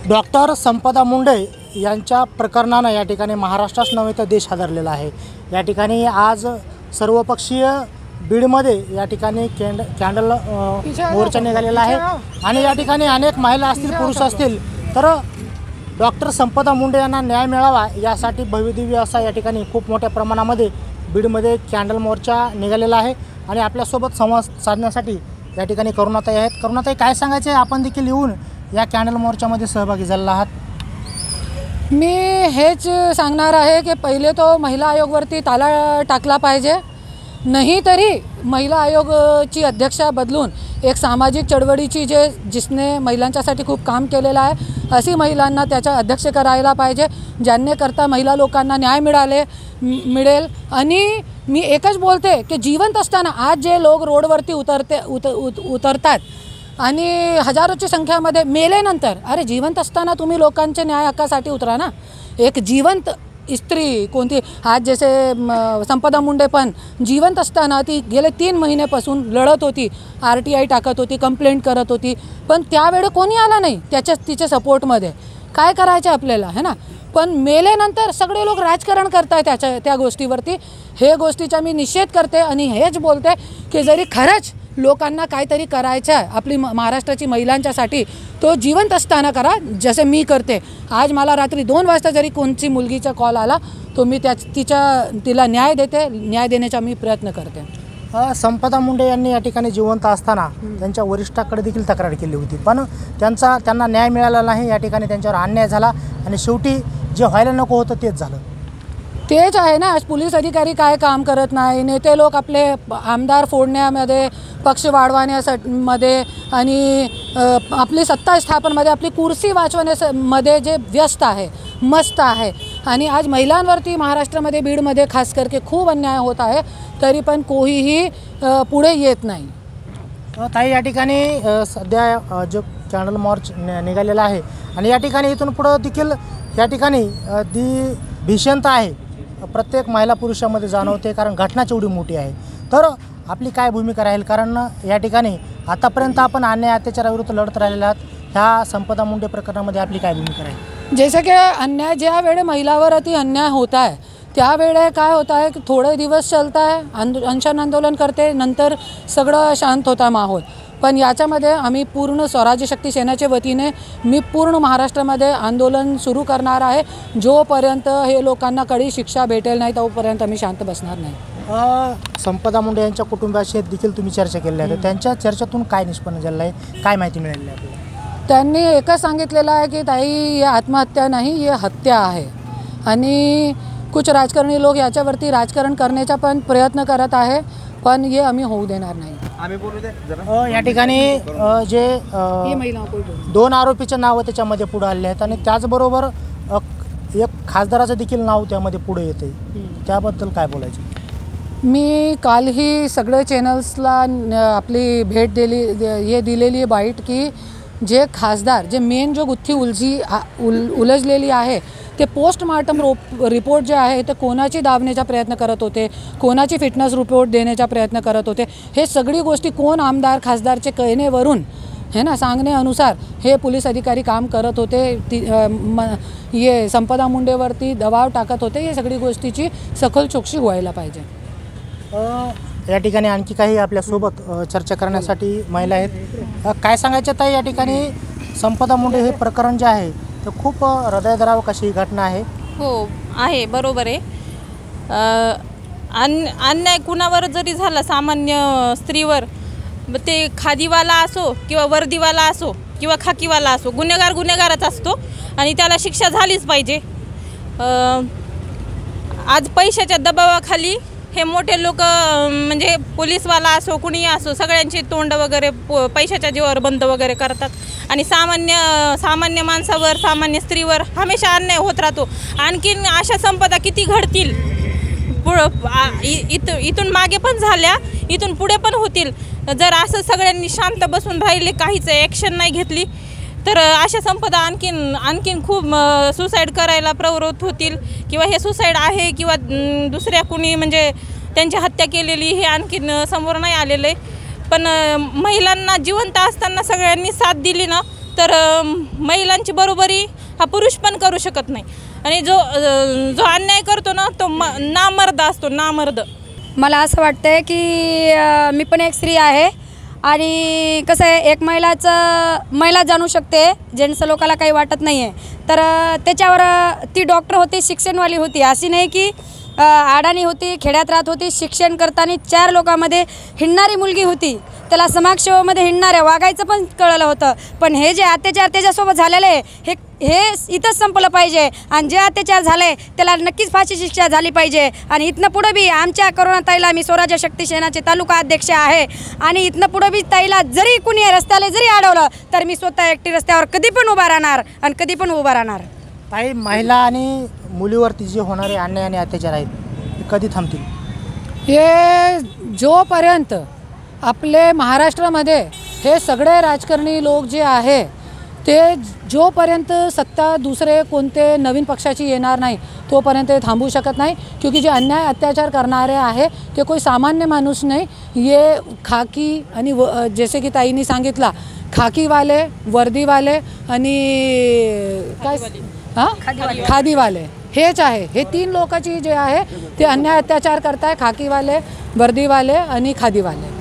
Doctor संपदा मुंडे यांच्या प्रकरणानं या ठिकाणी महाराष्ट्राच नव्हे तर देश हादरलेला आहे। या ठिकाणी आज सर्वपक्षीय बीडमध्ये या ठिकाणी कॅन्डल मोर्चा निघालेला आहे आणि या ठिकाणी अनेक महिला असतील पुरुष असतील तर डॉक्टर संपदा मुंडे यांना न्याय मिळावा यासाठी भव्यदिव्य असा या ठिकाणी खूप मोठ्या प्रमाणामध्ये बीडमध्ये कॅन्डल मोर्चा निघालेला आहे आणि आपल्यासोबत संवाद साधण्यासाठी या ठिकाणी करुणाताई आहेत। करुणाताई, काय सांगायचे आपण देखील येऊन या कॅन्डल मोर्चामध्ये सहभागी झालेला आहात? मी हेच सांगणार आहे की पहिले तो महिला आयोगवरती ताला टाकला पाहिजे, नाही तरी महिला आयोगची अध्यक्षा बदलून एक सामाजिक चळवळीची जिसने महिलांच्यासाठी खूप काम केलेलं आहे अशी महिलांना त्याचा अध्यक्ष करायला पाहिजे, ज्यांनी करता महिला लोकांना न्याय मिळेल। आणि मी एकच बोलते की जिवंत असताना आज जे लोक रोडवरती उतरतात आणि हजारोची संख्यामध्ये मेल्यानंतर, अरे जिवंत असताना तुम्ही लोकांच्या न्याय हक्कासाठी उतरा ना। एक जिवंत स्त्री कोणती, आज जैसे संपदा मुंडे पण जिवंत असताना ती गेले 3 महिन्यापासून लढत होती, RTI टाकत होती, कंप्लेंट करत होती, पण त्यावेळी कोणी आला नाही तिच्या सपोर्टमध्ये। काय करायचं आपल्याला है ना, पण मेल्यानंतर सगळे लोक राजकारण करताय त्या गोष्टीवरती। हे गोष्टीचा मी निषेध करते आणि हेच बोलते की जरी खरंच लोकांना काहीतरी करायचं आहे आपली महाराष्ट्राची महिलांच्यासाठी तो जिवंत असताना करा, जसे मी करते। आज मला रात्री 2 वाजता जरी कोणची मुलगीचा कॉल आला तो मी तिला न्याय देण्याचा मी प्रयत्न करते। संपदा मुंडे यांनी या ठिकाणी जिवंत असताना त्यांच्या वरिष्ठाकडे देखील तक्रार केली होती, पण त्यांना न्याय मिळाला नाही। या ठिकाणी त्यांच्यावर अन्याय झाला आणि शेवटी जे व्हायला नको होतं तेच झालं। तेच आहे ना, आज पोलीस अधिकारी काय काम करत नाही, नेते लोक आपले आमदार फोडण्यामध्ये, पक्ष वाढवण्यामध्ये आणि आपली सत्ता स्थापनेमध्ये, आपली कुर्सी वाचवण्यामध्ये जे व्यस्त आहे, मस्त आहे। आणि आज महिलांवरती महाराष्ट्रामध्ये बीडमध्ये खास करके खूप अन्याय होत आहे, तरी पण कोणीही पुढे येत नाही। ताई, या ठिकाणी सध्या जो कॅन्डल मार्च निघालेला आहे आणि या ठिकाणी इथून पुढं देखील या ठिकाणी ती भीषणता आहे प्रत्येक महिला पुरुषामध्ये जाणवते, कारण घटनाच एवढी मोठी आहे। तर आपली काय भूमिका राहील, कारण या ठिकाणी आतापर्यंत आपण अन्याय अत्याचाराविरुद्ध लढत राहिलेले आहात, ह्या संपदा मुंडे प्रकरणामध्ये आपली काय भूमिका राहील? जैसे की अन्याय ज्या वेळे महिलावरती अन्याय होता है त्यावेळे काय होता है की थोडे दिवस चलता है, अनशन आंदोलन करते, नंतर सगळं शांत होता माहोल। पण याच्यामध्ये आम्ही पूर्ण स्वराज्य शक्ती सेनेच्या वतीने मी पूर्ण महाराष्ट्रामध्ये आंदोलन सुरू करणार आहे। जोपर्यंत हे लोकांना कडी शिक्षा भेटेल नाही तोपर्यंत आम्ही शांत बसणार नाही। संपदा मुंडे यांच्या कुटुंबाशी देखील तुम्ही चर्चा केली आहे, त्यांच्या चर्चेतून काय निष्पन्न झालं आहे, काय माहिती मिळाली आहे? त्यांनी एकच सांगितलेलं आहे की ताई ये आत्महत्या नाही, ये हत्या आहे। आणि कुछ राजकारणी लोक याच्यावरती राजकारण करण्याचा पण प्रयत्न करत आहे, पण हे आम्ही होऊ देणार नाही। या ठिकाणी जे 2 आरोपीचं नाव त्याच्यामध्ये पुढे आले आहेत आणि त्याचबरोबर एक खासदाराचं देखील नाव त्यामध्ये पुढे येते, त्याबद्दल काय बोलायचं? मी कालही सगळे चॅनल्सला आपली भेट दिलेली बाईट की जे खासदार जे मेन जो गुत्थी उलझलेली आहे ते पोस्टमार्टम रिपोर्ट जे आहे ते कोणाची दाबण्याचा प्रयत्न करत होते, कोणाची फिटनेस रिपोर्ट देण्याचा प्रयत्न करत होते, हे सगळी गोष्टी कोण आमदार खासदारचे कहण्यावरून है ना सांगण्यानुसार हे पोलीस अधिकारी काम करत होते, ये संपदा मुंडेवरती दबाव टाकत होते। हे सगळी गोष्टीची सखोल चौकशी व्हायला पाहिजे। या ठिकाणी आणखी काही आपल्यासोबत चर्चा करण्यासाठी महिला आहेत, काय सांगायचं ताई? या ठिकाणी संपदा मुंडे हे प्रकरण जे आहे तर खूप हृदयद्रावक अशी घटना आहे। हो आहे, बरोबर आहे। अन्याय कुणावर जरी झाला, सामान्य स्त्रीवर, ते खादीवाला असो किंवा वर्दीवाला असो किंवा खाकीवाला असो, गुन्हेगारच असतो आणि त्याला शिक्षा झालीच पाहिजे। आज पैशाच्या दबावाखाली हे मोठे लोक म्हणजे पोलीसवाला असो कुणी असो सगळ्यांची तोंड वगैरे पैशाच्या जीवावर बंद वगैरे करतात आणि सामान्य माणसावर, सामान्य स्त्रीवर हमेशा अन्याय होत राहतो। आणखीन अशा संपदा किती घडतील, इथून मागे पण झाल्या, इथून पुढे पण होतील। जर असं सगळ्यांनी शांत बसून राहिले, काहीच ॲक्शन नाही घेतली तर अशा संपदा आणखीन खूप सुसाईड करायला प्रवृत्त होतील किंवा हे सुसाईड आहे किंवा दुसऱ्या कुणी म्हणजे त्यांची हत्या केलेली हे आणखीन समोर नाही आलेलं आहे। पण महिलांना जिवंत असताना सगळ्यांनी साथ दिली ना तर महिलांची बरोबरी हा पुरुष पण करू शकत नाही. आणि जो अन्याय करतो ना तो नामर्द असतो, नामर्द. मला असं वाटतं की मी पण एक स्त्री आहे आणि कसं आहे, एक महिला जाणू शकते, जेंट्स लोकाला काही वाटत नाही आहे. तर त्याच्यावर ती डॉक्टर होती, शिक्षणवाली होती, अशी नाही की अडाणी होती, खेड्यात राहत होती. शिक्षण करताना 4 लोकांमध्ये हिंडणारी मुलगी होती, त्याला समाजसेवेमध्ये हिंडणाऱ्या वागायचं पण कळलं होतं. पण हे जे अत्याचार त्याच्यासोबत झालेले आहे हे इथंच संपलं पाहिजे. आणि जे अत्याचार झाले आहे त्याला नक्कीच फाशी शिक्षा झाली पाहिजे. आणि इथनं पुढं बी आमच्या करुणाताईला, मी स्वराज्य शक्ती सेनाचे तालुका अध्यक्ष आहे, आणि इथनं पुढं बी ताईला जरी कुणी रस्त्याला जरी अडवलं तर मी स्वतः एकटी रस्त्यावर कधी पण उभा राहणार आणि कधी पण उभा राहणार. ताई, महिला आणि मुलीवरती जे होणारे अन्याय आणि अत्याचार आहेत ते कधी थांबतील? हे जोपर्यंत आपले महाराष्ट्रामध्ये हे सगळे राजकारणी लोक जे आहे ते जोपर्यंत सत्ता दुसरे कोणते नवीन पक्षाची येणार नाही तोपर्यंत थांबू शकत नाही. क्योंकि जे अन्याय अत्याचार करणारे आहे ते कोई सामान्य माणूस नाही. ये खाकी आणि जैसे की ताईंनी सांगितला, खाकीवाले, वर्दीवाले आणि काय खादीवाले हेच आहे. हे 3 लोकांची जे आहे ते अन्याय अत्याचार करताय, खाकीवाले, वर्दीवाले आणि खादीवाले.